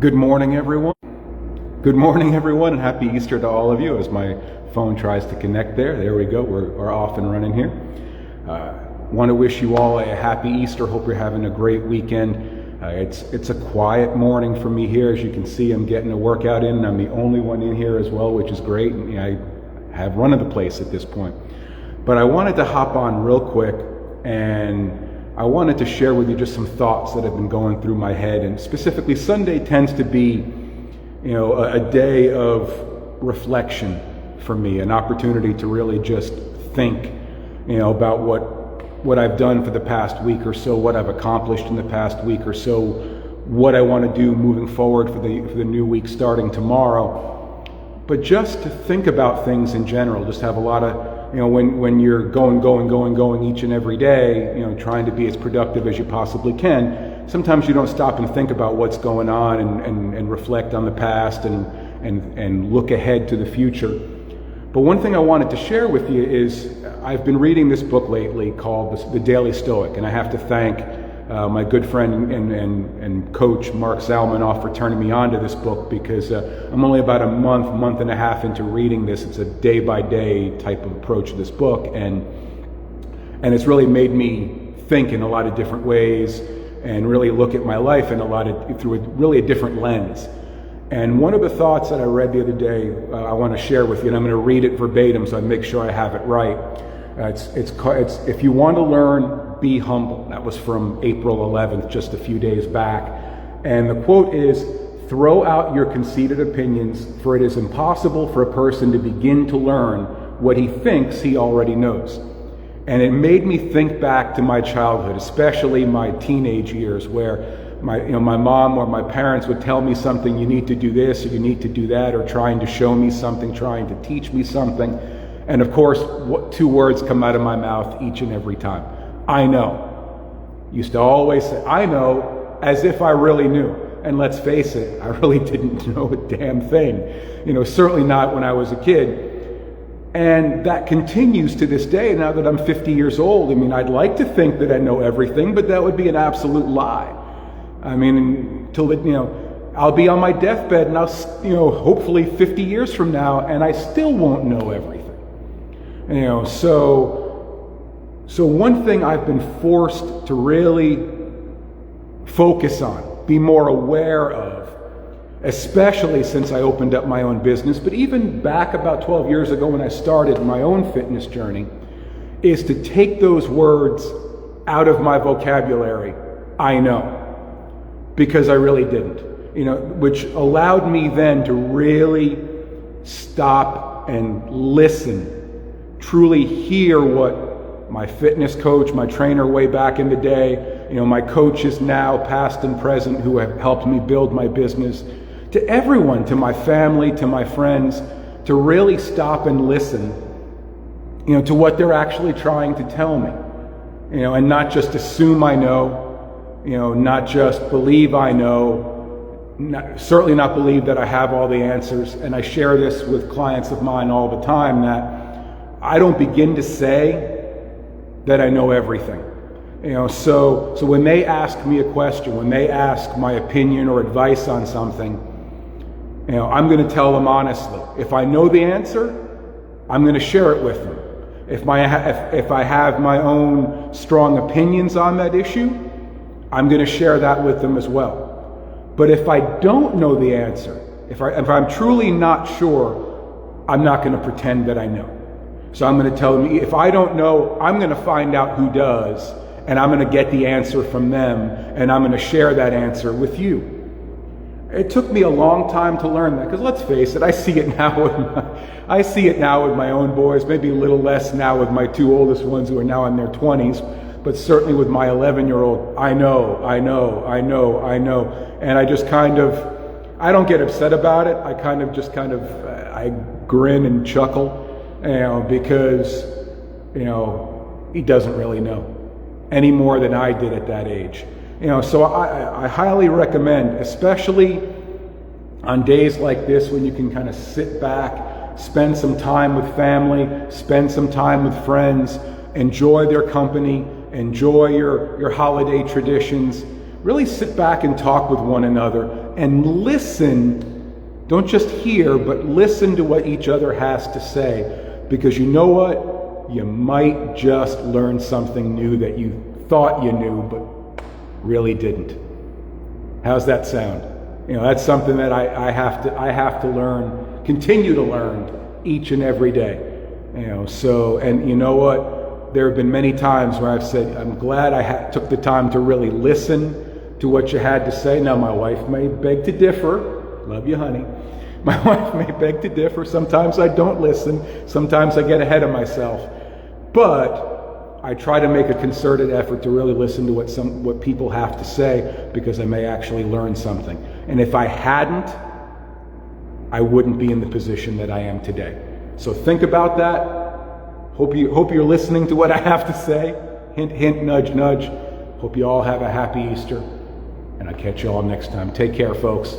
Good morning, everyone. Good morning, everyone, and happy Easter to all of you as my phone tries to connect there. There we go. We're off and running here. Want to wish you all a happy Easter. Hope you're having a great weekend. It's a quiet morning for me here. As you can see, I'm getting a workout in, and I'm the only one in here as well, which is great. And I have run of the place at this point. But I wanted to hop on real quick, and I wanted to share with you just some thoughts that have been going through my head. And specifically, Sunday tends to be, a day of reflection for me, an opportunity to really just think, about what I've done for the past week or so, what I've accomplished in the past week or so, what I want to do moving forward for the new week starting tomorrow. But just to think about things in general, just have a lot of, when you're going each and every day, trying to be as productive as you possibly can, sometimes you don't stop and think about what's going on and reflect on the past and look ahead to the future. But one thing I wanted to share with you is I've been reading this book lately called The Daily Stoic, and I have to thank my good friend and coach Mark Zalmanoff for turning me on to this book, because I'm only about a month and a half into reading this. It's a day-by-day type of approach to this book, and it's really made me think in a lot of different ways and really look at my life through a different lens. And one of the thoughts that I read the other day, I want to share with you, and I'm going to read it verbatim so I make sure I have it right. It's if you want to learn, be humble. That was from April 11th, just a few days back. And the quote is, "Throw out your conceited opinions, for it is impossible for a person to begin to learn what he thinks he already knows." And it made me think back to my childhood, especially my teenage years, where my mom or my parents would tell me something, you need to do this, or you need to do that, or trying to show me something, trying to teach me something. And of course, two words come out of my mouth each and every time. I know. Used to always say, I know, as if I really knew. And let's face it, I really didn't know a damn thing. Certainly not when I was a kid. And that continues to this day, now that I'm 50 years old. I'd like to think that I know everything, but that would be an absolute lie. I'll be on my deathbed, and hopefully 50 years from now, and I still won't know everything. So one thing I've been forced to really focus on, be more aware of, especially since I opened up my own business, but even back about 12 years ago when I started my own fitness journey, is to take those words out of my vocabulary, I know, because I really didn't, which allowed me then to really stop and listen, truly hear what my fitness coach, my trainer way back in the day, my coaches now, past and present, who have helped me build my business, to everyone, to my family, to my friends, to really stop and listen, to what they're actually trying to tell me, and not just assume I know, not just believe I know, certainly not believe that I have all the answers. And I share this with clients of mine all the time, that I don't begin to say that I know everything. So when they ask me a question, when they ask my opinion or advice on something, I'm going to tell them honestly. If I know the answer, I'm going to share it with them. If I have my own strong opinions on that issue, I'm going to share that with them as well. But if I don't know the answer, if I'm truly not sure, I'm not going to pretend that I know. So I'm going to tell them, if I don't know, I'm going to find out who does, and I'm going to get the answer from them, and I'm going to share that answer with you. It took me a long time to learn that, because let's face it, I see it now with my own boys, maybe a little less now with my two oldest ones who are now in their 20s, but certainly with my 11-year-old, I know. And I just I don't get upset about it. I I grin and chuckle, because, he doesn't really know any more than I did at that age. So I highly recommend, especially on days like this when you can kind of sit back, spend some time with family, spend some time with friends, enjoy their company, enjoy your holiday traditions, really sit back and talk with one another and listen. Don't just hear, but listen to what each other has to say, because you know what? You might just learn something new that you thought you knew, but really didn't. How's that sound? That's something that I have to learn, continue to learn each and every day. And you know what? There have been many times where I've said, I'm glad I took the time to really listen to what you had to say. Now, my wife may beg to differ. Love you, honey. My wife may beg to differ. Sometimes I don't listen. Sometimes I get ahead of myself. But I try to make a concerted effort to really listen to what people have to say, because I may actually learn something. And if I hadn't, I wouldn't be in the position that I am today. So think about that. Hope you're listening to what I have to say. Hint, hint, nudge, nudge. Hope you all have a happy Easter. And I'll catch you all next time. Take care, folks.